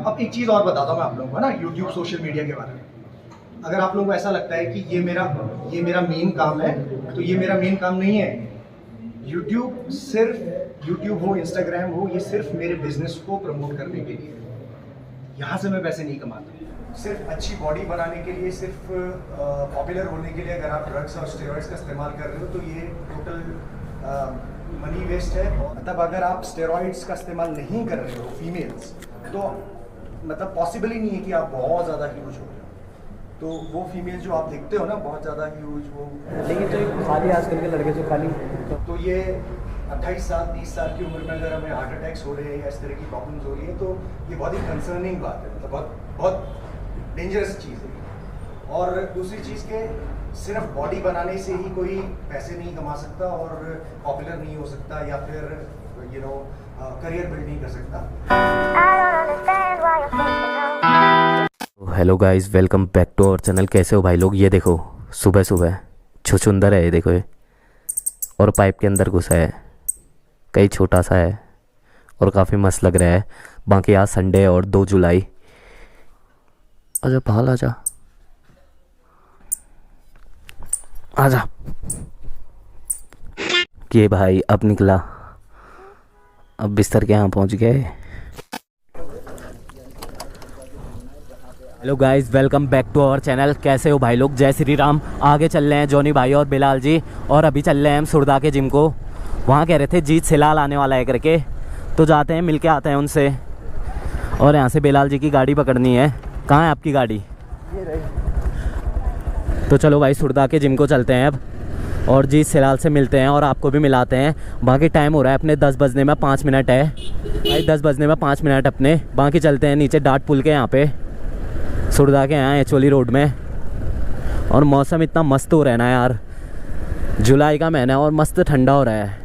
अब एक चीज़ और बताता हूँ मैं आप लोगों को ना, यूट्यूब सोशल मीडिया के बारे में। अगर आप लोगों को ऐसा लगता है कि ये मेरा मेन काम है, तो ये मेरा मेन काम नहीं है। यूट्यूब हो, इंस्टाग्राम हो, ये सिर्फ मेरे बिजनेस को प्रमोट करने के लिए है। यहाँ से मैं पैसे नहीं कमाता। सिर्फ अच्छी बॉडी बनाने के लिए, सिर्फ पॉपुलर होने के लिए अगर आप ड्रग्स और स्टेरॉइड्स का इस्तेमाल कर रहे हो तो ये टोटल मनी वेस्ट है। मतलब अगर आप स्टेरॉइड्स का इस्तेमाल नहीं कर रहे हो फीमेल्स, तो मतलब पॉसिबल ही नहीं है कि आप बहुत ज़्यादा ह्यूज हो। तो वो फीमेल जो आप देखते हो ना बहुत ज़्यादा ह्यूज, वो लेकिन जो खाली आजकल के लड़के जो खाली, तो ये 28 साल 30 साल की उम्र में अगर हमें हार्ट अटैक्स हो रहे हैं या इस तरह की प्रॉब्लम्स हो रही है, तो ये बहुत ही कंसर्निंग बात है। मतलब बहुत डेंजरस चीज़ है। और दूसरी चीज़ के सिर्फ बॉडी बनाने से ही कोई पैसे नहीं कमा सकता और पॉपुलर नहीं हो सकता या फिर करियर बिल्ड नहीं कर सकता। Hello guys, welcome back to our channel. कैसे हो भाई लोग? ये देखो सुबह सुबह छुछुंदर है ये देखो ये, और पाइप के अंदर घुसा है, कई छोटा सा है और काफ़ी मस्त लग रहा है। बाकी आज संडे है और 2 जुलाई। आजा बाहर आजा आजा। ये भाई अब निकला, अब बिस्तर के यहाँ पहुँच गए। Hello guys, welcome back to our channel. कैसे हो भाई लोग? जय श्री राम। आगे चल रहे हैं जॉनी भाई और बिलाल जी, और अभी चल रहे हैं हम सुरदा के जिम को। वहाँ कह रहे थे जीत सिलाल आने वाला है करके, तो जाते हैं, मिल के आते हैं उनसे। और यहाँ से बिलाल जी की गाड़ी पकड़नी है। कहाँ है आपकी गाड़ी? ये रही। तो चलो भाई सुरदा के जिम को चलते हैं अब, और जीत सिलाल से मिलते हैं और आपको भी मिलाते हैं। बाकी टाइम हो रहा है अपने 10 बजने में 5 मिनट है भाई, 10 बजने में 5 मिनट अपने। बाकी चलते हैं नीचे डाट पुल के यहाँ पे, सुरदा के यहाँ एचोली रोड में। और मौसम इतना मस्त हो रहा है ना यार, जुलाई का महीना और मस्त ठंडा हो रहा है।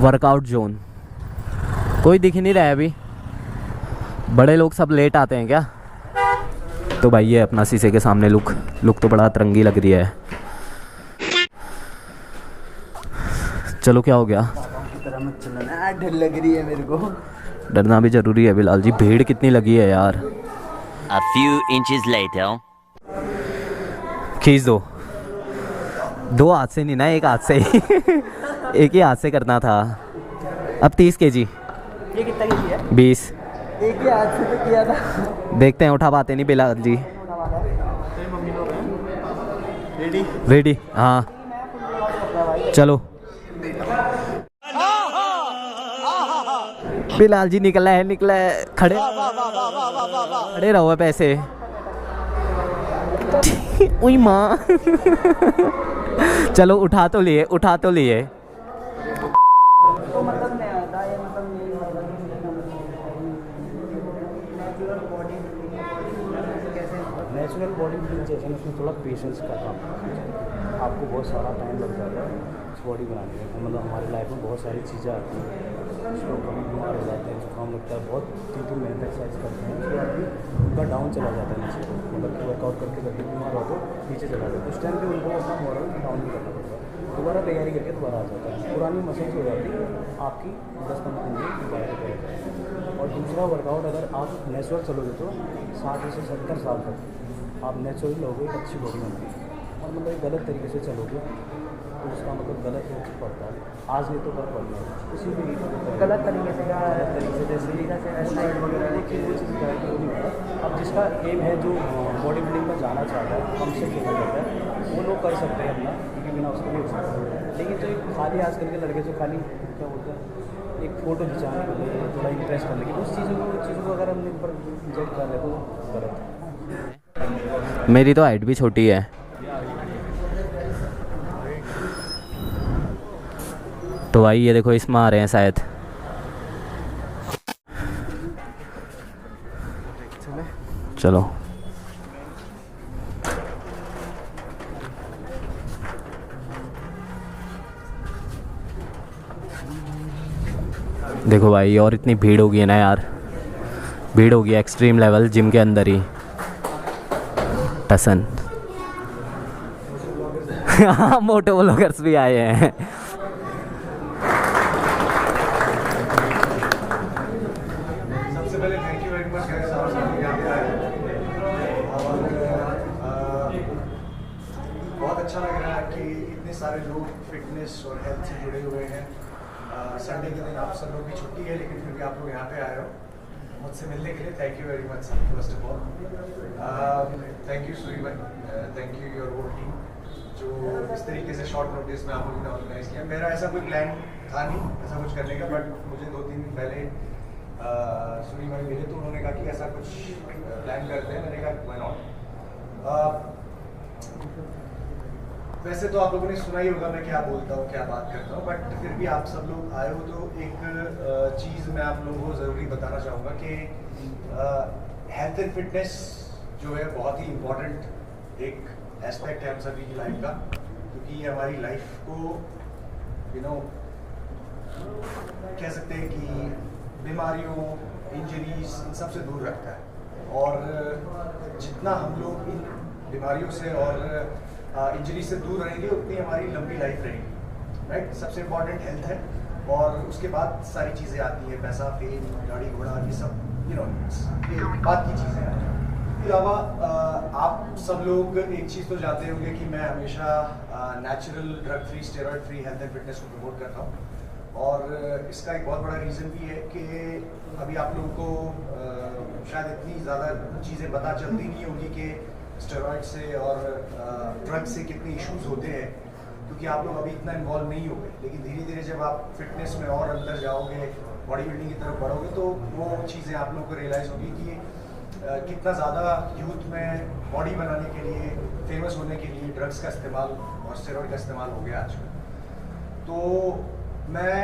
वर्कआउट जोन कोई दिख ही नहीं रहा है अभी, बड़े लोग सब लेट आते हैं क्या? तो भाई ये अपना शीशे के सामने लुक तो बड़ा अतरंगी लग रही है। चलो क्या हो गया? डर लग रही है मेरे को। डरना भी जरूरी है बिलाल जी, भीड़ कितनी लगी है यार। A few inches later. खींच दो, 2 हाथ से नहीं ना, 1 हाथ से ही एक ही हाथ से करना था। अब 30 kg। ये कितना केजी है? 20। एक ही हाथ से तो किया था। देखते हैं उठा पाते नहीं बिलाल जी। रेडी? रेडी? हाँ चलो। बिलाल जी निकला है खड़े रहो पैसे। उई माँ चलो उठा तो लिए। तो मतलब नहीं आता ये, मतलब नेचुरल बॉडी बिल्डिंग सेशन, उसमें थोड़ा पेशेंस का काम है। आपको बहुत सारा टाइम लग जाता है इस बॉडी बनाने में। मतलब हमारी लाइफ में बहुत सारी चीज़ें आती हैं, उसको कभी बीमार हो जाते हैं, जुकाम लगता है, बहुत 3 महीने एक्सरसाइज करते हैं, उसके बाद भी उनका डाउन चला जाता है नीचे। मतलब वर्कआउट करके बीमार हो तो नीचे चला जाता है, उस टाइम पर उनको अपना मॉरल डाउन भी करना पड़ता है। दोबारा तैयारी करके दोबारा आ जाता है, पुरानी मसल्स हो जाती है आपकी 10-15 दिन में दोबारा करेगा। और दूसरा वर्कआउट, अगर आप नेचुरल चलोगे तो 60 से 70 साल तक आप नेचुरल लोगे, एक अच्छी बॉडी बनती है। और मतलब एक गलत तरीके से चलोगे तो उसका मतलब गलत हो पड़ता है, आज नहीं तो कल पड़ना है। उसी भी गलत तरीके से जैसे स्लाइड वगैरह देखिए, वो चीज़ क्या है नहीं होता। अब जिसका एम है, जो बॉडी बिल्डिंग में जाना चाहता है, कम से खेलना चाहता है, वो लोग कर सकते हैं अपना, क्योंकि बिना उसको भी हो सकता है। लेकिन जो एक खाली आजकल के लड़के जो खाली क्या बोलते हैं, एक फ़ोटो खिंचाने के लिए, थोड़ा इंप्रेस करने के लिए, उस चीज़ों को अगर हम ऊपर जज कर ले तो गलत है। मेरी तो हाइट भी छोटी है। तो भाई ये देखो इसमें आ रहे हैं शायद। चलो देखो भाई, और इतनी भीड़ होगी ना यार, भीड़ होगी एक्सट्रीम लेवल जिम के अंदर ही। टसन। हाँ मोटो व्लॉगर्स भी आए हैं। सबसे पहले thank you very much guys, आप सब यहाँ पे आए और बहुत अच्छा लग रहा है कि इतने सारे लोग फिटनेस और हेल्थ से जुड़े हुए हैं। संडे के दिन आप सब लोग की छुट्टी है, लेकिन फिर भी आप लोग यहाँ पे आए हो मुझसे मिलने के लिए। Thank you very much first of all. Thank you Suri भाई, thank you your whole team जो इस तरीके से शॉर्ट नोटिस में आप लोगों ने ऑर्गेनाइज किया। मेरा ऐसा कोई प्लान था नहीं ऐसा कुछ करने का, बट मुझे 2-3 दिन पहले सूरी भाई मिले तो उन्होंने कहा कि ऐसा कुछ प्लान करते हैं। मैंने कहा व्हाई नॉट। वैसे तो आप लोगों ने सुना ही होगा मैं क्या बोलता हूँ क्या बात करता हूँ, बट फिर भी आप सब लोग आए हो तो एक चीज़ मैं आप लोगों को ज़रूरी बताना चाहूँगा कि हेल्थ एंड फिटनेस जो है बहुत ही इम्पोर्टेंट एक एस्पेक्ट है हम सभी की लाइफ का, क्योंकि ये हमारी लाइफ को कह सकते हैं कि बीमारियों, इंजरीज इन सब से दूर रखता है। और जितना हम लोग इन बीमारियों से और इंजरी से दूर रहेंगे उतनी हमारी लंबी लाइफ रहेगी, राइट। सबसे इम्पोर्टेंट हेल्थ है और उसके बाद सारी चीज़ें आती हैं, पैसा, फेम, गाड़ी घोड़ा, ये सब ये बात की चीज़ें हैं। इसके अलावा आप सब लोग एक चीज़ तो जानते होंगे कि मैं हमेशा natural, drug free, steroid free health and fitness को प्रमोट करता हूँ। और इसका एक बहुत बड़ा रीज़न भी है कि अभी आप लोगों को शायद इतनी ज़्यादा चीज़ें पता चलती नहीं होगी कि स्टेरॉइड से और ड्रग से कितने इश्यूज होते हैं, क्योंकि आप लोग अभी इतना इन्वॉल्व नहीं हो गए। लेकिन धीरे धीरे जब आप फिटनेस में और अंदर जाओगे, बॉडी बिल्डिंग की तरफ बढ़ोगे, तो वो चीज़ें आप लोगों को रियलाइज़ होगी कि कितना ज़्यादा यूथ में बॉडी बनाने के लिए, फेमस होने के लिए ड्रग्स का इस्तेमाल और स्टेरॉइड का इस्तेमाल हो गया आजकल। तो मैं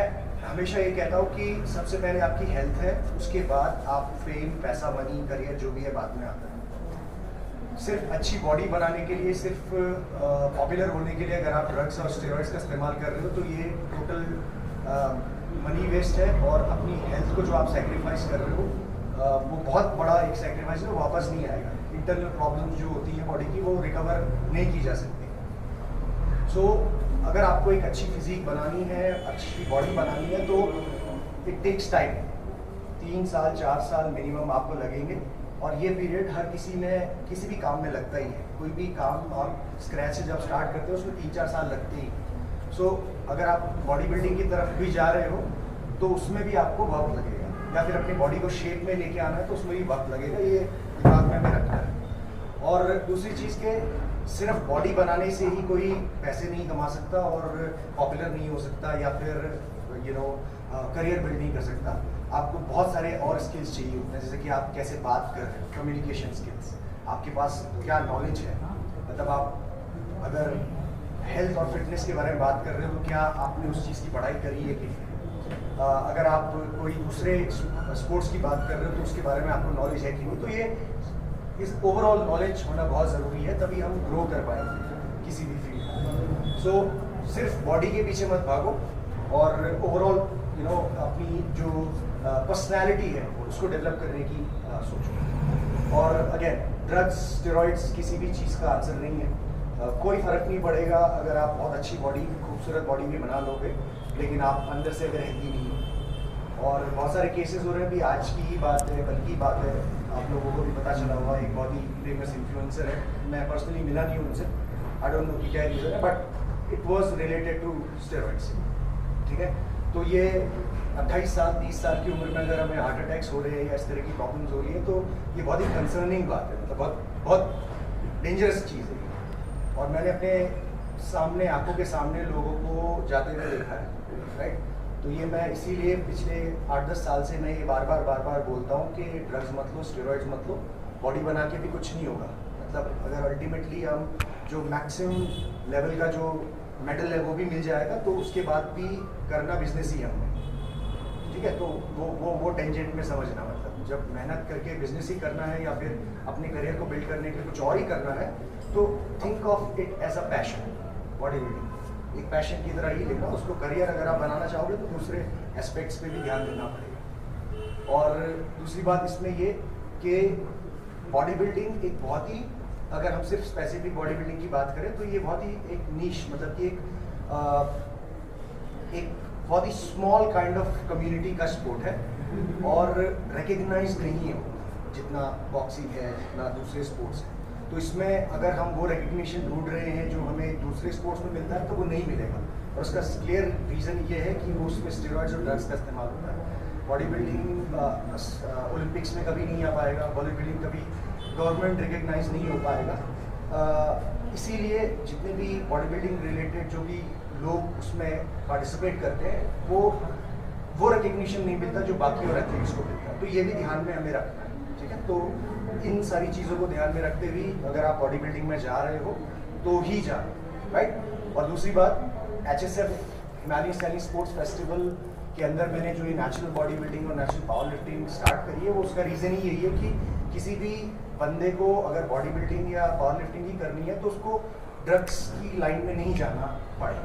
हमेशा ये कहता हूँ कि सबसे पहले आपकी हेल्थ है, उसके बाद आप फेम, पैसा, मनी, करियर जो भी है बाद में आता है। सिर्फ अच्छी बॉडी बनाने के लिए, सिर्फ पॉपुलर होने के लिए अगर आप ड्रग्स और स्टेरॉइड्स का इस्तेमाल कर रहे हो तो ये टोटल मनी वेस्ट है। और अपनी हेल्थ को जो आप सेक्रीफाइस कर रहे हो वो बहुत बड़ा एक सेक्रीफाइस है, वो वापस नहीं आएगा। इंटरनल प्रॉब्लम जो होती है बॉडी की वो रिकवर नहीं की जा सकती। सो अगर आपको एक अच्छी फिजिक बनानी है, अच्छी बॉडी बनानी है, तो इट टेक्स टाइम। 3 साल 4 साल मिनिमम आपको लगेंगे। और ये पीरियड हर किसी में किसी भी काम में लगता ही है। कोई भी काम आप स्क्रैच से जब स्टार्ट करते हो उसमें 3-4 साल लगते ही। सो अगर आप बॉडी बिल्डिंग की तरफ भी जा रहे हो तो उसमें भी आपको वक्त लगेगा, या फिर अपनी बॉडी को शेप में लेके आना है तो उसमें भी वक्त लगेगा। ये दिमाग में हमें रखना है। और दूसरी चीज़ के सिर्फ बॉडी बनाने से ही कोई पैसे नहीं कमा सकता और पॉपुलर नहीं हो सकता या फिर करियर बिल्ड नहीं कर सकता। आपको बहुत सारे और स्किल्स चाहिए होते हैं, जैसे कि आप कैसे बात कर रहे हो, कम्युनिकेशन स्किल्स, आपके पास क्या नॉलेज है। मतलब आप अगर हेल्थ और फिटनेस के बारे में बात कर रहे हो तो क्या आपने उस चीज़ की पढ़ाई करी है कि अगर आप कोई दूसरे स्पोर्ट्स की बात कर रहे हो तो उसके बारे में आपको नॉलेज है कि नहीं। तो ये इस ओवरऑल नॉलेज होना बहुत ज़रूरी है, तभी हम ग्रो कर पाएंगे किसी भी फील्ड में। सो सिर्फ बॉडी के पीछे मत भागो और ओवरऑल अपनी जो पर्सनैलिटी है उसको डेवलप करने की सोचो। और अगेन ड्रग्स, स्टेरॉइड्स किसी भी चीज़ का आंसर नहीं है। कोई फ़र्क नहीं पड़ेगा अगर आप बहुत अच्छी बॉडी, खूबसूरत बॉडी भी बना लोगे, लेकिन आप अंदर से अगर हेल्दी नहीं हो। और बहुत सारे केसेस हो रहे हैं, अभी आज की ही बात है, कल की बात है, आप लोगों को भी पता चला हुआ। एक बहुत ही फेमस इन्फ्लुएंसर है, मैं पर्सनली मिला नहीं हूँ उनसे, आई डोंट नो कि क्या रीज़न है, but it was related to steroids. ठीक है, तो ये 28 साल 30 साल की उम्र में अगर हमें हार्ट अटैक्स हो रहे हैं या इस तरह की प्रॉब्लम्स हो रही है तो ये बहुत ही कंसर्निंग बात है, मतलब बहुत डेंजरस चीज़ है। और मैंने अपने सामने, आंखों के सामने लोगों को जाते हुए देखा है, राइट। तो ये मैं इसीलिए पिछले 8-10 साल से मैं ये बार बार बोलता हूँ कि ड्रग्स मत लो, स्टेरॉइड्स मत लो, बॉडी बना के भी कुछ नहीं होगा। मतलब अगर अल्टीमेटली हम जो मैक्सिमम लेवल का जो मेडल है वो भी मिल जाएगा तो उसके बाद भी करना बिजनेस ही है हमें। ठीक है, तो वो टेंजेंट में समझना, मतलब जब मेहनत करके बिजनेस ही करना है या फिर अपने करियर को बिल्ड करने के लिए कुछ और ही करना है तो think of it as a passion. Body building एक पैशन की तरह ही लेना उसको। करियर अगर आप बनाना चाहोगे तो दूसरे एस्पेक्ट्स पे भी ध्यान देना पड़ेगा। और दूसरी बात इसमें ये कि बॉडी बिल्डिंग एक बहुत ही अगर हम सिर्फ स्पेसिफिक बॉडी बिल्डिंग की बात करें तो ये बहुत ही एक नीश, मतलब कि एक बहुत ही स्मॉल काइंड ऑफ कम्युनिटी का स्पोर्ट है और रिकग्नाइज नहीं है जितना बॉक्सिंग है, जितना दूसरे स्पोर्ट्स हैं। तो इसमें अगर हम वो रिकग्निशन ढूंढ रहे हैं जो हमें दूसरे स्पोर्ट्स में मिलता है तो वो नहीं मिलेगा, और उसका क्लियर रीज़न ये है कि वो उसमें स्टेरॉइड्स और ड्रग्स का इस्तेमाल होता है। बॉडी बिल्डिंग ओलंपिक्स में कभी नहीं आ पाएगा, बॉडी बिल्डिंग कभी गवर्नमेंट रिकग्नाइज नहीं हो पाएगा। इसीलिए जितने भी बॉडी बिल्डिंग रिलेटेड जो भी लोग उसमें पार्टिसिपेट करते हैं वो रिकग्निशन नहीं मिलता जो बाकी और एथलीट्स को मिलता है। तो ये भी ध्यान में हमें रखना है, ठीक है। तो इन सारी चीज़ों को ध्यान में रखते हुए अगर आप बॉडी बिल्डिंग में जा रहे हो तो ही जा, राइट। और दूसरी बात, HSF Himalayan styling sports festival के अंदर मैंने जो ये नेचुरल बॉडी बिल्डिंग और नेचुरल पावर लिफ्टिंग स्टार्ट करी है, वो उसका रीज़न ही यही है कि किसी भी बंदे को अगर बॉडी बिल्डिंग या पावर लिफ्टिंग ही करनी है तो उसको ड्रग्स की लाइन में नहीं जाना पड़े,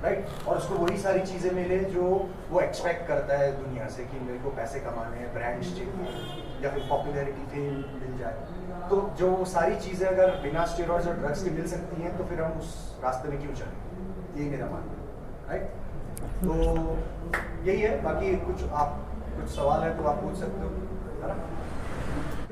राइट। और उसको वही सारी चीज़ें मिले जो वो एक्सपेक्ट करता है दुनिया से कि मेरे को पैसे कमाने हैं, ब्रांड्स चाहिए या फिर पॉपुलैरिटी फेम मिल जाए। तो जो सारी चीज़ें अगर बिना स्टेरॉइड्स और ड्रग्स के मिल सकती हैं तो फिर हम उस रास्ते में क्यों चलें, यही मेरा मानना है, राइट। तो यही है, बाकी कुछ सवाल है तो आप पूछ सकते हो, है ना।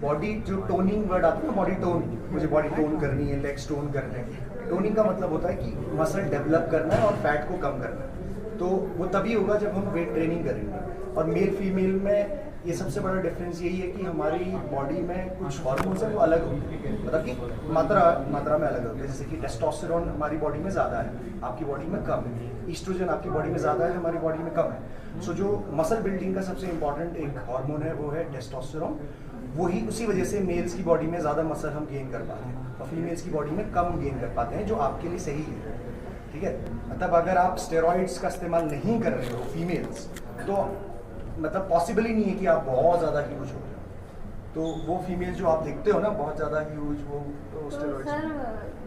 बॉडी जो टोनिंग वर्ड आता है ना, बॉडी टोन, मुझे बॉडी टोन करनी है, लेग्स टोन करने हैं। टोनिंग का मतलब होता है कि मसल डेवलप करना है और फैट को कम करना है। तो वो तभी होगा जब हम वेट ट्रेनिंग करेंगे। और मेल फीमेल में ये सबसे बड़ा डिफरेंस यही है कि हमारी बॉडी में कुछ हार्मोन्स हैं वो अलग होते हैं, मतलब कि मात्रा में अलग होते हैं। जैसे कि टेस्टोस्टेरोन हमारी बॉडी में ज़्यादा है, आपकी बॉडी में कम है। ईस्ट्रोजन आपकी बॉडी में ज़्यादा है, हमारी बॉडी में कम है। सो जो मसल बिल्डिंग का सबसे इंपॉर्टेंट एक हार्मोन है वो है टेस्टोस्टेरोन। वही उसी वजह से मेल्स की बॉडी में ज़्यादा मसल हम गेन कर पाते हैं और फीमेल्स की बॉडी में कम गेन कर पाते हैं, जो आपके लिए सही है, ठीक है। मतलब अगर आप स्टेरॉइड्स का इस्तेमाल नहीं कर रहे हो फीमेल्स, तो मतलब पॉसिबल ही नहीं है कि आप बहुत ज़्यादा ह्यूज हो। तो वो फीमेल जो आप देखते हो ना बहुत ज़्यादा ह्यूज, वो तो स्टेरॉइड्स। सर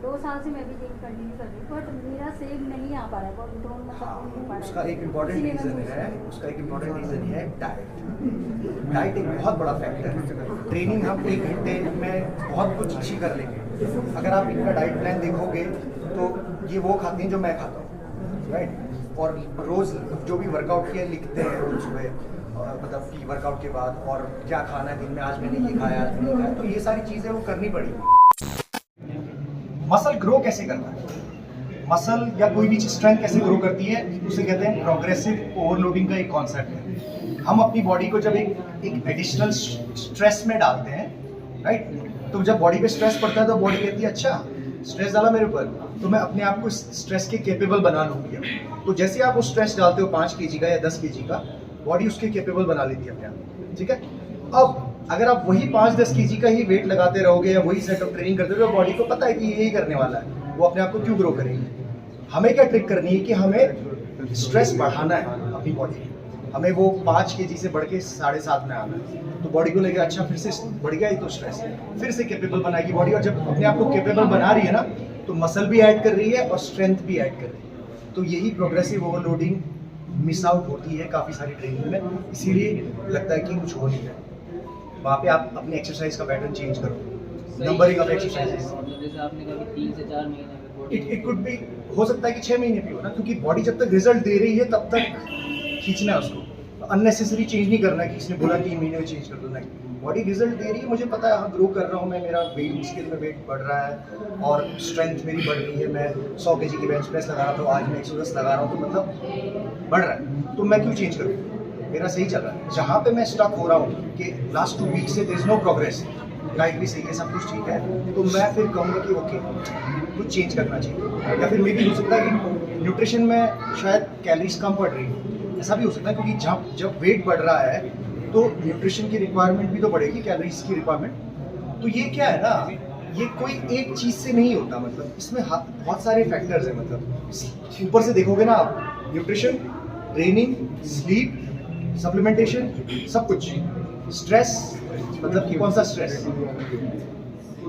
2 साल से मैं भी जिम कंटिन्यू कर रही हूँ बट मेरा सेम नहीं आ पा रहा है, बॉडी टोन मतलब नहीं पा रहा है। उसका एक इम्पॉर्टेंट रीज़न है डाइट। डाइट एक बहुत बड़ा फैक्टर है। ट्रेनिंग हम 1 घंटे में बहुत कुछ अच्छी कर लेंगे, अगर आप इनका डाइट प्लान देखोगे तो ये वो खाते हैं जो मैं खाता हूँ, राइट। और रोज़ जो भी वर्कआउट किया लिखते हैं रोज़ सुबह, मतलब कि वर्कआउट के बाद, और क्या खाना है दिन में, आज मैंने ये खाया, आज मैंने खाया। तो ये सारी चीज़ें वो करनी पड़ेगी। मसल ग्रो कैसे करता है, मसल या कोई भी स्ट्रेंथ कैसे ग्रो करती है, उसे कहते हैं प्रोग्रेसिव ओवरलोडिंग का एक कॉन्सेप्ट है। हम अपनी बॉडी को जब एक एडिशनल स्ट्रेस में डालते हैं, राइट, तो जब बॉडी पे स्ट्रेस पड़ता है तो बॉडी कहती है अच्छा स्ट्रेस डाला मेरे ऊपर, तो मैं अपने आप को स्ट्रेस के केपेबल बना लूँगी। तो जैसे आप वो स्ट्रेस डालते हो 5 kg का या 10 kg का, बॉडी उसके केपेबल बना लेती है अपने आप, ठीक है। अब अगर आप वही 5-10 kg का ही वेट लगाते रहोगे या वही सेट ऑफ ट्रेनिंग करते रहोगे, बॉडी को पता है कि यही करने वाला है, वो अपने आप को क्यों ग्रो करेगी। हमें क्या ट्रिक करनी है कि हमें स्ट्रेस बढ़ाना है अपनी बॉडी में, हमें वो 5 kg से बढ़ के 7.5 में आना है। तो बॉडी को लगेगा अच्छा फिर से बढ़ गया ही तो स्ट्रेस, फिर से केपेबल बनाएगी बॉडी। और जब अपने आप को केपेबल बना रही है ना, तो मसल भी ऐड कर रही है और स्ट्रेंथ भी ऐड कर रही है। तो यही प्रोग्रेसिव ओवरलोडिंग मिस आउट होती है काफ़ी सारी ट्रेनिंग में, इसीलिए लगता है कि कुछ हो नहीं है। वहाँ पे आप अपने एक्सरसाइज का पैटर्न चेंज करो, नंबरिंग ऑफ एक्सरसाइजेस। जैसे आपने कहा कि 3 से 4 महीने में इट कुड बी, हो सकता है कि 6 महीने भी हो ना, क्योंकि बॉडी जब तक रिजल्ट दे रही है तब तक खींचना है उसको। अननेसेसरी चेंज नहीं करना है कि इसने बोला 3 महीने में चेंज कर दो, नहीं। बॉडी रिजल्ट दे रही है, मुझे पता है हाँ ग्रो कर रहा हूँ मैं, मेरा वेट स्केल में वेट बढ़ रहा है और स्ट्रेंथ मेरी बढ़ रही है। मैं 100 kg की बेंच प्रेस लगा रहा था, आज मैं 110 लगा रहा हूँ, तो मतलब बढ़ रहा है। तो मैं क्यों चेंज करूँ, मेरा सही चल रहा है। जहाँ पे मैं स्टक हो रहा हूँ कि लास्ट 2 वीक से there is no progress, diet भी सही है, सब कुछ ठीक है, तो मैं फिर कहूँगा कि ओके कुछ चेंज करना चाहिए। या फिर मे भी हो सकता है कि न्यूट्रिशन में शायद कैलोरीज कम पड़ रही है, ऐसा भी हो सकता है, क्योंकि जब वेट बढ़ रहा है तो न्यूट्रिशन की रिक्वायरमेंट भी तो बढ़ेगी, कैलोरीज की रिक्वायरमेंट। तो ये क्या है ना, ये कोई एक चीज़ से नहीं होता, मतलब इसमें बहुत सारे फैक्टर्स हैं। मतलब ऊपर से देखोगे ना आप, न्यूट्रिशन, ट्रेनिंग, स्लीप, सप्लीमेंटेशन, सब कुछ। स्ट्रेस, मतलब कि कौन सा स्ट्रेस,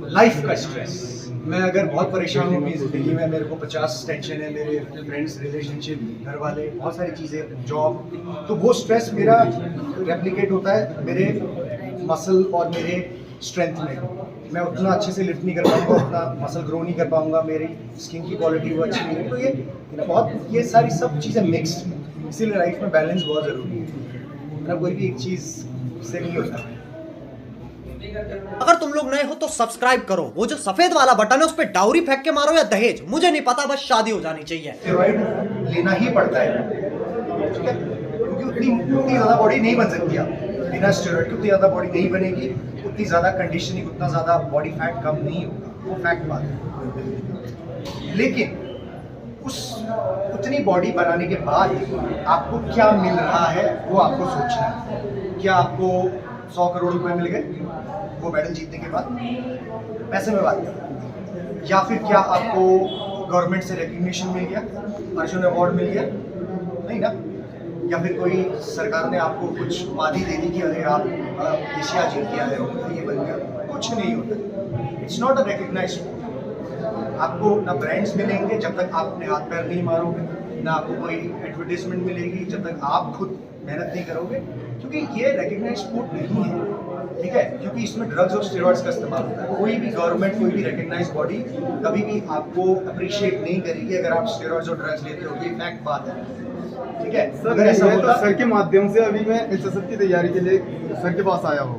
लाइफ का स्ट्रेस। मैं अगर बहुत परेशान हूँ अपनी ज़िंदगी में, मेरे को 50 टेंशन है, मेरे फ्रेंड्स, रिलेशनशिप, घर वाले, बहुत सारी चीज़ें, जॉब, तो वो स्ट्रेस मेरा रेप्लिकेट होता है मेरे मसल और मेरे स्ट्रेंथ में। मैं उतना अच्छे से लिफ्ट नहीं कर पाऊंगा, उतना मसल ग्रो नहीं कर पाऊंगा, मेरी स्किन की क्वालिटी वो अच्छी नहीं है। तो ये बहुत ये सारी सब चीज़ें मिक्स्ड, इसीलिए लाइफ में बैलेंस बहुत ज़रूरी है ना, कोई भी एक चीज़ से नहीं होता। अगर तुम लोग नए हो तो सब्सक्राइब करो, वो जो सफेद वाला बटन है उस पर डाउरी फेंक के मारो या दहेज, मुझे नहीं पता, बस शादी हो जानी चाहिए। स्टेरॉइड लेना ही पड़ता है, ठीक है, क्योंकि उतनी ज़्यादा बॉडी नहीं बन सकती आप बिना स्टेरॉइड के, उतनी ज़्यादा बॉडी नहीं बनेगी, उतनी ज़्यादा कंडीशनिंग, उतना ज़्यादा बॉडी फैट कम नहीं होगा, वो फैक्ट बात है। लेकिन उतनी बॉडी बनाने के बाद आपको क्या मिल रहा है वो आपको सोचना है। क्या आपको 100 करोड़ रुपए मिल गए वो मेडल जीतने के बाद, पैसे में बात करें, या फिर क्या आपको गवर्नमेंट से रिकग्निशन मिल गया, अर्जुन अवार्ड मिल गया, नहीं ना, या फिर कोई सरकार ने आपको कुछ उपाधि दे दी कि अरे आप एशिया जीत के आए हो, ये बन गया, कुछ नहीं होता। It's not a recognised sport. आपको ना ब्रांड्स मिलेंगे जब तक आप अपने हाथ पैर नहीं मारोगे, ना आपको कोई एडवर्टाइजमेंट मिलेगी जब तक आप खुद मेहनत नहीं करोगे, क्योंकि ये रिकग्नाइज्ड स्पोर्ट नहीं है, ठीक है, क्योंकि इसमें ड्रग्स और स्टेरॉइड्स का इस्तेमाल होता है। कोई भी गवर्नमेंट, कोई भी रिकग्नाइज्ड बॉडी कभी भी आपको अप्रिशिएट नहीं करेगी अगर आप स्टेरॉइड्स और ड्रग्स लेते हो, ये फैक्ट बात है, ठीक है। सर ऐसा होता सर के माध्यम से अभी मैं एचएसएफ की तैयारी के लिए सर के पास आया हूँ,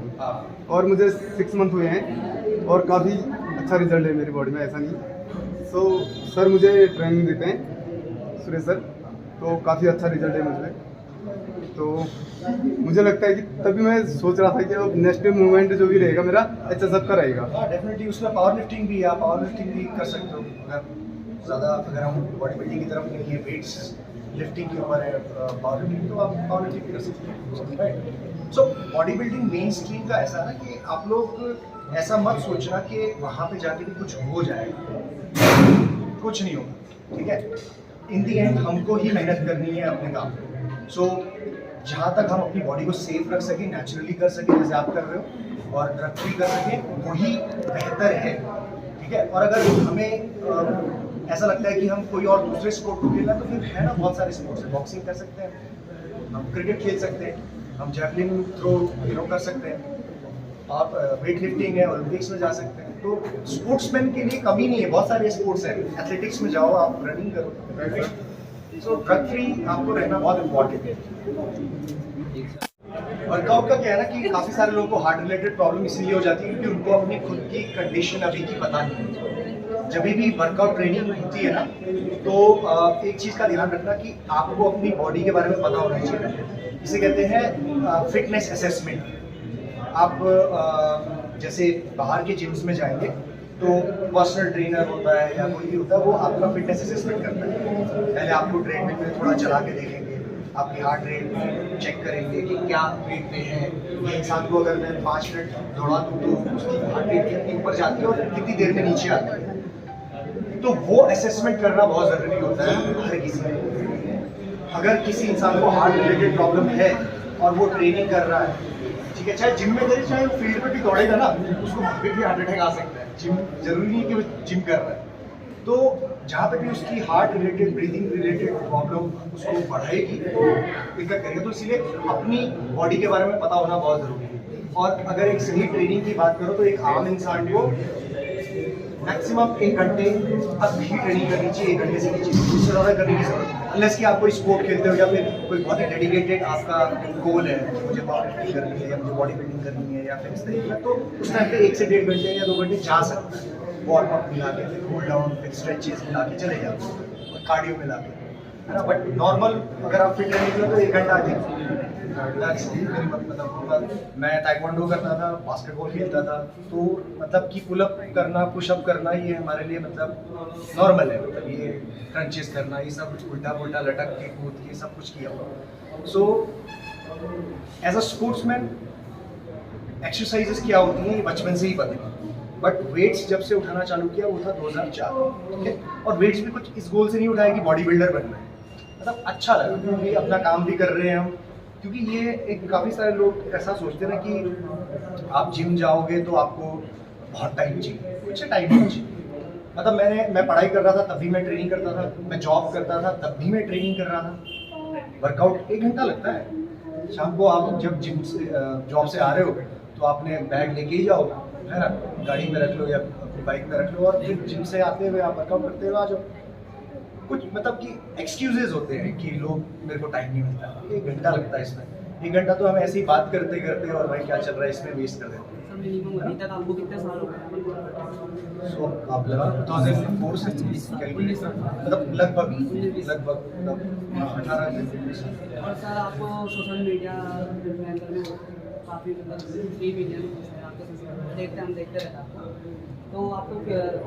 और मुझे 6 मंथ हुए हैं और काफ़ी अच्छा रिजल्ट है मेरी बॉडी में, ऐसा नहीं। सो सर मुझे ट्रेनिंग देते हैं सुरेश सर, तो काफ़ी अच्छा रिजल्ट है मुझे। तो मुझे लगता है कि तभी मैं सोच रहा था कि अब नेक्स्ट मूवमेंट जो भी रहेगा मेरा एचएसएफ का रहेगा। डेफिनेटली उसमें पावर लिफ्टिंग भी है, आप पावर लिफ्टिंग भी कर सकते हो, अगर ज़्यादा अगर हम बॉडी बिल्डिंग की तरफ नहीं है, वेट्स लिफ्टिंग के ऊपर है पावर लिफ्टिंग, तो आप पावर लिफ्टिंग भी कर सकते हैं, right. So body building main stream का ऐसा ना कि आप लोग ऐसा मत सोचना कि वहाँ पे जाके भी कुछ हो जाएगा, कुछ नहीं होगा, ठीक है। इन दी एंड हमको ही मेहनत करनी है अपने काम पे। सो जहाँ तक हम अपनी बॉडी को सेफ रख सकें, नेचुरली कर सकें जैसे आप कर रहे हो, और ड्रग फ्री कर सकें, वही बेहतर है, ठीक है। और अगर हमें ऐसा लगता है कि हम कोई और दूसरे स्पोर्ट को खेलना, तो फिर है ना बहुत सारे स्पोर्ट्स हैं, बॉक्सिंग कर सकते हैं, हम क्रिकेट खेल सकते हैं, हम जैवलिन थ्रो कर सकते हैं, आप वेट लिफ्टिंग है, ओलंपिक्स में जा सकते हैं। तो स्पोर्ट्समैन के लिए कमी नहीं है, बहुत सारे स्पोर्ट्स हैं, एथलेटिक्स में जाओ, आप रनिंग करो। सो ड्रग फ्री आपको रहना बहुत इम्पोर्टेंट है। वर्कआउट का क्या है ना कि काफ़ी सारे लोगों को हार्ट रिलेटेड प्रॉब्लम इसलिए हो जाती है क्योंकि उनको अपनी खुद की कंडीशन अभी की पता नहीं है। जब भी वर्कआउट ट्रेनिंग होती है ना, तो एक चीज़ का ध्यान रखना कि आपको अपनी बॉडी के बारे में पता होना चाहिए। इसे कहते हैं फिटनेस असेसमेंट। आप जैसे बाहर के जिम्स में जाएंगे तो पर्सनल ट्रेनर होता है या कोई भी होता है, वो आपका फिटनेस असेसमेंट करता है। पहले आपको ट्रेडमिल में थोड़ा चला के देखेंगे, आपकी हार्ट रेट चेक करेंगे कि क्या वेट पे है। ये इंसान को अगर मैं 5 मिनट दौड़ा दूँ तो उसकी हार्ट रेट कितनी ऊपर जाती है और कितनी देर में नीचे आती है। तो वो असेसमेंट करना बहुत ज़रूरी होता है हर किसी में। अगर किसी इंसान को हार्ट रिलेटेड प्रॉब्लम है और वो ट्रेनिंग कर रहा है, ठीक है, चाहे जिम में करे चाहे वो फील्ड पे भी दौड़ेगा ना, उसको भी हार्ट अटैक आ सकता है। जिम जरूरी नहीं कि वो जिम कर रहा है। तो जहाँ पे भी उसकी heart related, breathing related problem उसको बढ़ाएगी, दिक्कत करेगी, तो इसीलिए अपनी बॉडी के बारे में पता होना बहुत ज़रूरी है। और अगर एक सही ट्रेनिंग की बात करो तो एक आम इंसान को मैक्सिमम 1 घंटे तक ही ट्रेनिंग करनी चाहिए, 1 घंटे से नीचे इससे ज़्यादा करने की जरूरत है। अनलेस कि आप कोई स्पोर्ट खेलते हो या फिर कोई बहुत ही डेडिकेटेड आपका गोल है, मुझे पावर लिफ्टिंग करनी है या मुझे बॉडी बिल्डिंग करनी है या फिर इस तरीके का, तो उस टाइम पे 1 से 1.5 घंटे या 2 घंटे जा सकता है। वार्म अप मिला के, फिर कूल डाउन, फिर स्ट्रेचेस मिला के चले जाओ, और कार्डियो मिला के, है ना। बट नॉर्मल अगर आप फिट रहने के लिए तो 1 घंटा अधिक मतलब मैं ताइक्वांडो करता था, बास्केटबॉल खेलता था, तो मतलब कि पुलअप करना, पुशअप करना, ये हमारे लिए मतलब नॉर्मल है। मतलब ये क्रंचेस करना, ये सब कुछ उल्टा पुल्टा लटक के कूद के सब कुछ किया हुआ। So as a sportsman exercises क्या होती हैं ये बचपन से ही पता है। बट वेट्स जब से उठाना चालू किया वो था 2004, ठीक है। और वेट्स भी कुछ इस गोल से नहीं उठाया कि बॉडी बिल्डर बनना है, मतलब अच्छा लगा क्योंकि अपना काम भी कर रहे हैं हम। क्योंकि ये एक काफ़ी सारे लोग ऐसा सोचते हैं ना कि आप जिम जाओगे तो आपको बहुत टाइम चाहिए, कुछ टाइम नहीं चाहिए। मतलब मैं पढ़ाई कर रहा था तब भी मैं ट्रेनिंग करता था, मैं जॉब करता था तब भी मैं ट्रेनिंग कर रहा था। वर्कआउट 1 घंटा लगता है। शाम को आप जब जिम से जॉब से आ रहे हो तो आपने बैग लेके ही जाओ, है ना, गाड़ी में रख लो या अपनी बाइक में रख लो और फिर जिम से आते हुए आप वर्कआउट करते हुए आ जाओ। कुछ मतलब कि एक्सक्यूजेज होते हैं कि लोग मेरे को टाइम नहीं मिलता, 1 घंटा लगता है इसमें, 1 घंटा तो हम ऐसे ही बात करते करते और भाई क्या चल रहा है इसमें वेस्ट कर देते हैं। मिनिमम अभी तक आपको कितने साल हो गए? सो आप लगा 2004 से कैलकुलेट मतलब लगभग 18 से 19 साल। और सर आपको सोशल मीडिया इन्फ्लुएंसर में काफ़ी मतलब 3 मिलियन आपके देखते हम देखते रहते हैं आपको। तो आपको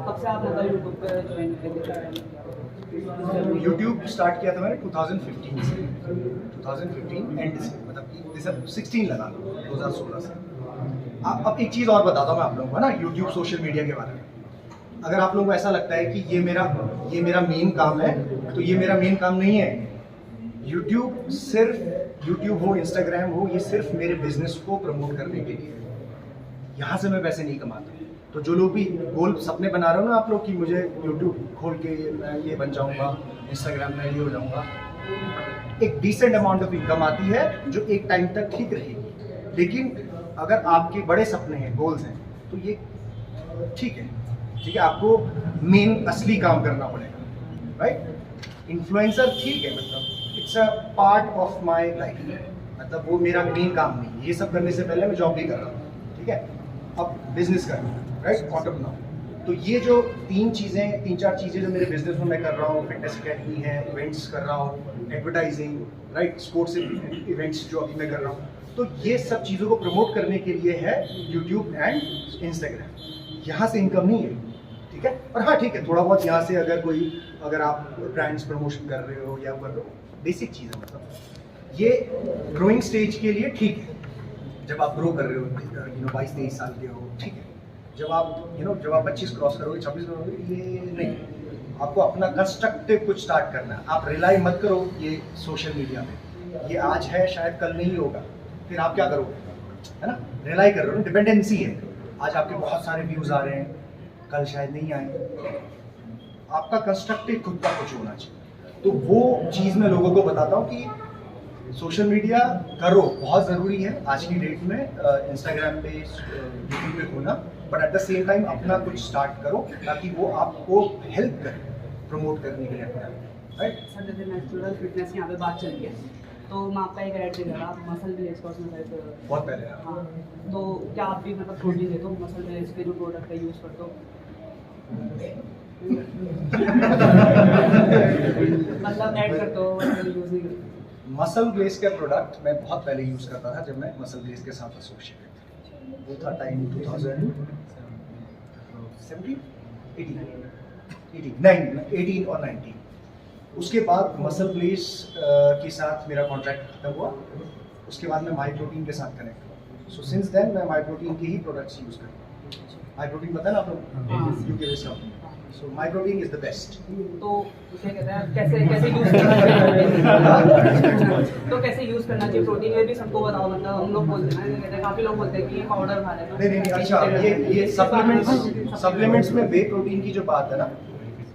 कब से आप मतलब यूट्यूब पर ज्वाइन किए? यूट्यूब स्टार्ट किया था मैंने 2015 से, 2015 एंड से, मतलब कि दिसंबर 16 लगा लो 2016 से। अब एक चीज़ और बताता हूँ मैं आप लोगों को ना यूट्यूब सोशल मीडिया के बारे में। अगर आप लोगों को ऐसा लगता है कि ये मेरा मेन काम है, तो ये मेरा मेन काम नहीं है। यूट्यूब हो, इंस्टाग्राम हो, ये सिर्फ मेरे बिजनेस को प्रमोट करने के लिए है। यहाँ से मैं पैसे नहीं कमाता। तो जो लोग भी गोल सपने बना रहे हो ना आप लोग कि मुझे यूट्यूब खोल के मैं ये बन जाऊँगा, इंस्टाग्राम में ये हो जाऊँगा, एक डिसेंट अमाउंट ऑफ इनकम आती है जो एक टाइम तक ठीक रहेगी। लेकिन अगर आपके बड़े सपने हैं, गोल्स हैं, तो ये ठीक है, आपको मेन असली काम करना पड़ेगा, राइट। इन्फ्लुएंसर ठीक है, मतलब it's a part of my life, मतलब वो मेरा मेन काम नहीं है। ये सब करने से पहले मैं जॉब भी कर रहा हूँ, ठीक है, अब बिजनेस कर रहा हूँ, राइट, ऑन्टरप्रेन्योर। तो ये जो 3-4 चीज़ें जो मेरे बिजनेस में मैं कर रहा हूँ, फिटनेस अकेडमी है, इवेंट्स कर रहा हूँ, एडवर्टाइजिंग, राइट, स्पोर्ट्स इवेंट्स जो अभी मैं कर रहा हूँ, तो ये सब चीज़ों को प्रमोट करने के लिए है यूट्यूब एंड इंस्टाग्राम। यहाँ से इनकम नहीं है, ठीक है। और हाँ ठीक है, थोड़ा बहुत यहाँ से अगर आप ब्रांड्स प्रमोशन कर रहे हो या कर रहे हो, बेसिक चीज़ है, मतलब ये ग्रोइंग स्टेज के लिए ठीक है। जब आप ग्रो कर रहे हो, 22-23 साल के हो, ठीक है। जब आप 25 क्रॉस करोगे, 26 करोगे, ये नहीं। आपको अपना कंस्ट्रक्टिव कुछ स्टार्ट करना है। आप रिलाई मत करो ये सोशल मीडिया पे, ये आज है शायद कल नहीं होगा, फिर आप क्या करोगे, है ना। रिलाई कर रहे हो, डिपेंडेंसी है। आज आपके बहुत सारे व्यूज आ रहे हैं, कल शायद नहीं आए। आपका कंस्ट्रक्टिव खुद का कुछ होना चाहिए। तो वो चीज़ मैं लोगों को बताता हूँ कि सोशल मीडिया करो, बहुत ज़रूरी है आज की डेट में, इंस्टाग्राम पे, यूट्यूब पे होना, but at the same time अपना कुछ स्टार्ट करो ताकि वो आपको हेल्प करे प्रमोट करने के लिए, राइट। सर जैसे नेचुरल फिटनेस की यहाँ पे बात चल रही है, तो मैं आपका एक ऐड देख रहा, आप मसल ब्लेज का उसमें शायद बहुत पहले। हाँ, तो क्या आप भी मतलब प्रोटीन देते हो मसल ब्लेज के जो प्रोडक्ट का यूज़ करते हो? मतलब ऐड करते हो, यूज़ नहीं करते? मसल ब्लेज का प्रोडक्ट मैं बहुत पहले यूज़ करता था, जब मैं मसल ब्लेज के साथ एसोसिएटेड था। वो था टाइम 2018 और 19। उसके बाद मसल ब्लेज के साथ मेरा कॉन्ट्रैक्ट खत्म हुआ। उसके बाद मैं माई प्रोटीन के साथ कनेक्ट हुआ। सो सिंस देन मैं माई प्रोटीन के ही प्रोडक्ट्स यूज़ करता हूँ। माई प्रोटीन पता है ना आप लोग, UK based company. So my protein is the best. तो उसे कहते हैं कैसे यूज़ करना चाहिए? तो कैसे यूज़ करना चाहिए प्रोटीन, ये भी सबको बताओ। मतलब हम लोग बोलते हैं, कहते हैं काफ़ी लोग बोलते हैं कि ये पाउडर खा लेना। नहीं, अच्छा, ये सप्लीमेंट्स में वे प्रोटीन की जो बात है ना,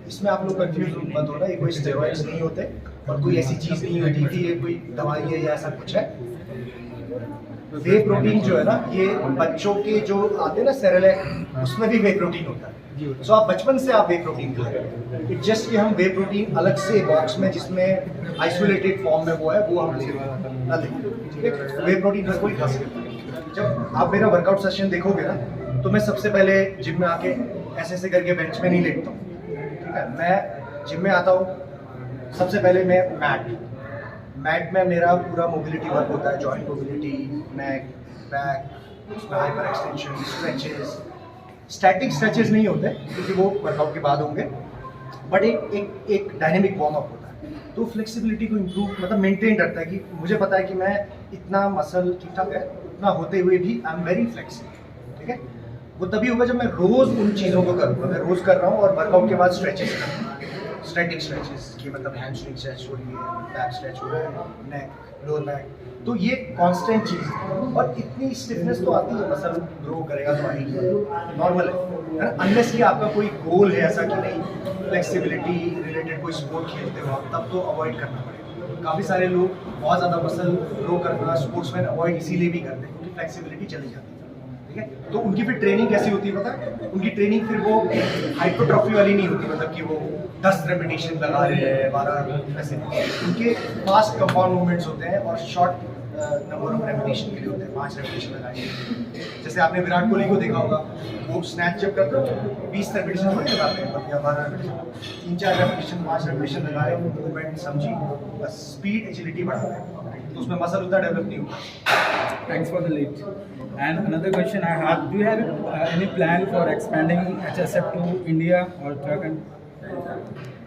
इसमें आप लोग कंफ्यूज मत होना। ये कोई स्टेरॉइड्स नहीं होते और कोई ऐसी चीज़ नहीं होती कि ये कोई दवाई है या ऐसा कुछ है। वे प्रोटीन जो है ना, ये बच्चों के जो आते हैं ना सेरेलैक, उसमें भी वे प्रोटीन होता है। सो आप बचपन से आप वे प्रोटीन खा रहे हो। इट जस्ट कि हम वे प्रोटीन अलग से बॉक्स में जिसमें आइसोलेटेड फॉर्म में वो है, वो हम ले रहे हैं, ठीक है। वे प्रोटीन हर कोई खा सकता है। जब आप मेरा वर्कआउट सेशन देखोगे ना, तो मैं सबसे पहले जिम में आके ऐसे करके बेंच में नहीं लेटता हूँ, ठीक है। मैं जिम में आता हूँ, सबसे पहले मैं मैट में मेरा पूरा मोबिलिटी वर्क होता है, जॉइंट मोबिलिटी, नेक, बैक, उसमें hyper extension, stretches. Static stretches नहीं होते क्योंकि वो वर्कआउट के बाद होंगे, बट एक डायनेमिक वार्म अप होता है। तो फ्लेक्सिबिलिटी को इम्प्रूव मतलब मेंटेन रखता है कि मुझे पता है कि मैं इतना मसल ठीक ठाक है, उतना होते हुए भी आई एम वेरी फ्लेक्सिबल, ठीक है। वो तभी होगा जब मैं रोज़ उन चीज़ों को करूँगा। मैं रोज़ कर रहा हूँ और वर्कआउट के बाद स्ट्रेचेस करूँगा, स्टैटिक स्ट्रेचेस की मतलब हैमस्ट्रिंग स्ट्रेच हो रही है, बैक स्ट्रेच हो रहा है, नेक, लोअर बैक। तो ये कांस्टेंट चीज़ है और इतनी स्टिफनेस तो आती है, मसल ग्रो करेगा तो आएगी, नॉर्मल है ना। अनलेस कि आपका कोई गोल है ऐसा कि नहीं फ्लेक्सिबिलिटी रिलेटेड कोई स्पोर्ट खेलते हो आप, तब तो अवॉइड करना पड़ेगा। काफ़ी सारे लोग बहुत ज़्यादा मसल ग्रो करना स्पोर्ट्समैन अवॉइड इसीलिए भी करते हैं क्योंकि फ्लेक्सिबिलिटी चली जाती है, ठीक ठीक है। तो उनकी फिर ट्रेनिंग कैसी होती है पता है? उनकी ट्रेनिंग फिर वो हाइपरट्रॉफी वाली नहीं होती, मतलब कि वो 10 रेपिटेशन लगा रहे हैं 12 ऐसे। उनके फास्ट कंपाउंड मूवमेंट्स होते हैं और शॉर्ट नंबर ऑफ रेपिटेशन के लिए होते हैं, 5 रेपिटेशन लगाएंगे। जैसे आपने विराट कोहली को देखा होगा, वो स्नैच जब करते हो 20 रेपिटेशन थोड़ी लगाते हैं, या 12 रेपिटेशन, 3-4 रेपिटेशन 5 रेपिटेशन लगाए, मूवमेंट समझी, बस स्पीड एजिलिटी बढ़ाते हैं, तो उसमें मसल उतना डेवलप नहीं होता। Thanks for the lead. And another question I have: do you have any plan for expanding HSF to India or Uttarakhand?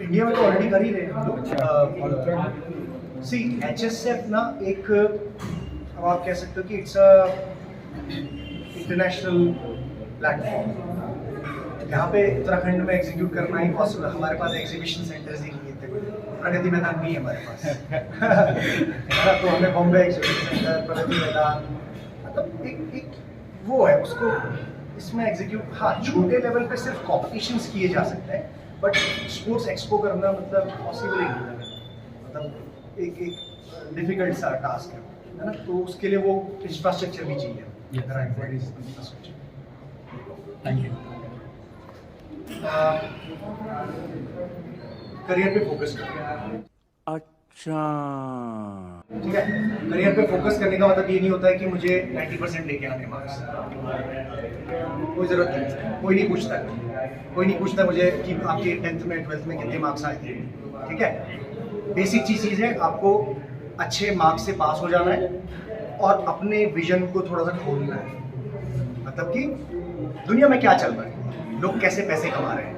India में तो ऑलरेडी कर ही रहे हैं हम लोग। और Uttarakhand? सी HSF ना एक, अब आप कह सकते हो कि इट्स अ इंटरनेशनल प्लेटफॉर्म। यहाँ पे उत्तराखंड में एग्जीक्यूट करना ही पॉसिबल, हमारे पास एग्जीबिशन सेंटर्स ही नहीं थे, प्रगति मैदान नहीं है हमारे पास तो हमें बॉम्बे एग्जीबिशन सेंटर, प्रगति मैदान, मतलब एक वो है उसको इसमें एग्जीक्यूट। हाँ, छोटे लेवल पे सिर्फ कॉम्पिटिशन्स किए जा सकते हैं, बट स्पोर्ट्स एक्सपो करना मतलब पॉसिबल ही नहीं है, मतलब एक डिफिकल्ट सा टास्क है ना। तो उसके लिए वो इंफ्रास्ट्रक्चर भी चाहिए। Thank you. करियर पे फोकस करें। अच्छा, ठीक है, करियर पे फोकस करने का मतलब ये नहीं होता है कि मुझे 90% लेके आने मार्क्स, कोई ज़रूरत नहीं, कोई नहीं पूछता मुझे कि आपके 10th में 12th में कितने मार्क्स आए थे। ठीक है, बेसिक चीज़ है, आपको अच्छे मार्क्स से पास हो जाना है और अपने विजन को थोड़ा सा खोलना है, मतलब कि दुनिया में क्या चल रहा है, लोग कैसे पैसे कमा रहे हैं,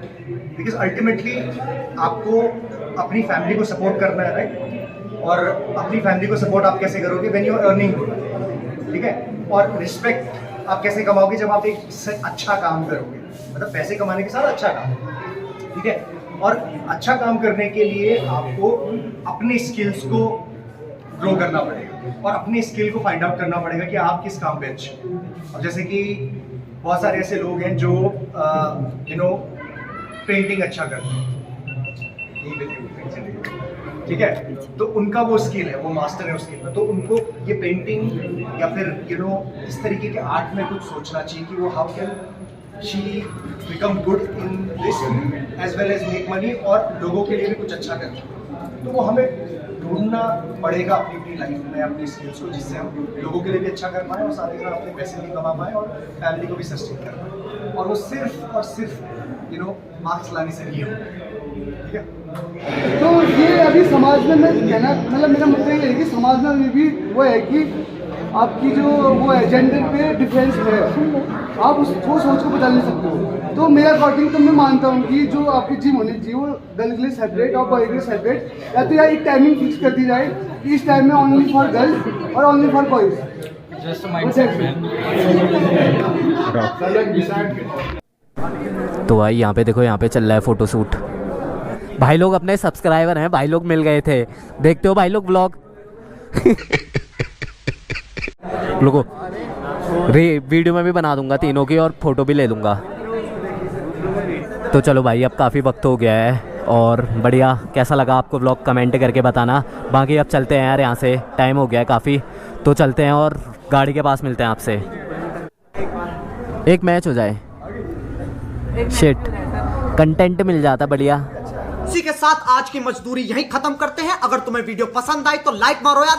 बिकॉज अल्टीमेटली आपको अपनी फैमिली को सपोर्ट करना है, राइट। और अपनी फैमिली को सपोर्ट आप कैसे करोगे? व्हेन यू आर अर्निंग, ठीक है। और रिस्पेक्ट आप कैसे कमाओगे? जब आप एक अच्छा काम करोगे, मतलब पैसे कमाने के साथ अच्छा काम, ठीक है। और अच्छा काम करने के लिए आपको अपने स्किल्स को ग्रो करना पड़ेगा और अपने स्किल को फाइंड आउट करना पड़ेगा कि आप किस काम पे अच्छे। अब जैसे कि बहुत सारे ऐसे लोग हैं जो पेंटिंग अच्छा करते हैं, ठीक है, तो उनका वो स्किल है, वो मास्टर है उस स्किल में, तो उनको ये पेंटिंग या फिर इस तरीके के आर्ट में कुछ सोचना चाहिए कि वो how can she become good in this as well as make money, और लोगों के लिए भी कुछ अच्छा करना। तो वो हमें ढूंढना पड़ेगा अपनी लाइफ में अपनी स्किल्स को, जिससे हम लोगों के लिए भी अच्छा कर पाएँ और साथ ही साथ अपने पैसे भी कमा पाएँ और फैमिली को भी सस्टेन कर पाएँ। और वो सिर्फ और सिर्फ मार्क्स लाने से नहीं हो, ठीक है। तो ये अभी समाज में मैं कहना, मतलब मेरा मुद्दा ये है कि समाज में अभी भी वो है कि आपकी जो वो है जेंडर पे डिफरेंस है, आप उसको सोच को बदल नहीं सकते हो। तो मेरे अकॉर्डिंग तो मैं मानता हूँ कि जो आपकी जिम होनी चाहिए वो गर्ल के लिए सेपरेट और बॉय के लिए सेपरेट, या तो यार एक टाइमिंग फिक्स कर दी जाए कि इस टाइम में ओनली फॉर गर्ल्स और only for boys. Just a mindset, man. तो भाई यहाँ पे देखो, यहाँ पे चल रहा है फोटोशूट। भाई लोग अपने सब्सक्राइबर हैं, भाई लोग मिल गए थे, देखते हो भाई लोग व्लॉग लोगों वीडियो में भी बना दूंगा तीनों की और फोटो भी ले लूँगा। तो चलो भाई, अब काफ़ी वक्त हो गया है और बढ़िया, कैसा लगा आपको व्लॉग कमेंट करके बताना। बाकी अब चलते हैं यार, यहाँ से टाइम हो गया है काफ़ी, तो चलते हैं और गाड़ी के पास मिलते हैं आपसे। एक मैच हो जाए, शिट कंटेंट मिल जाता बढ़िया। इसी के साथ आज की मजदूरी यहीं खत्म करते हैं। अगर तुम्हें वीडियो पसंद आई तो लाइक मारो यार,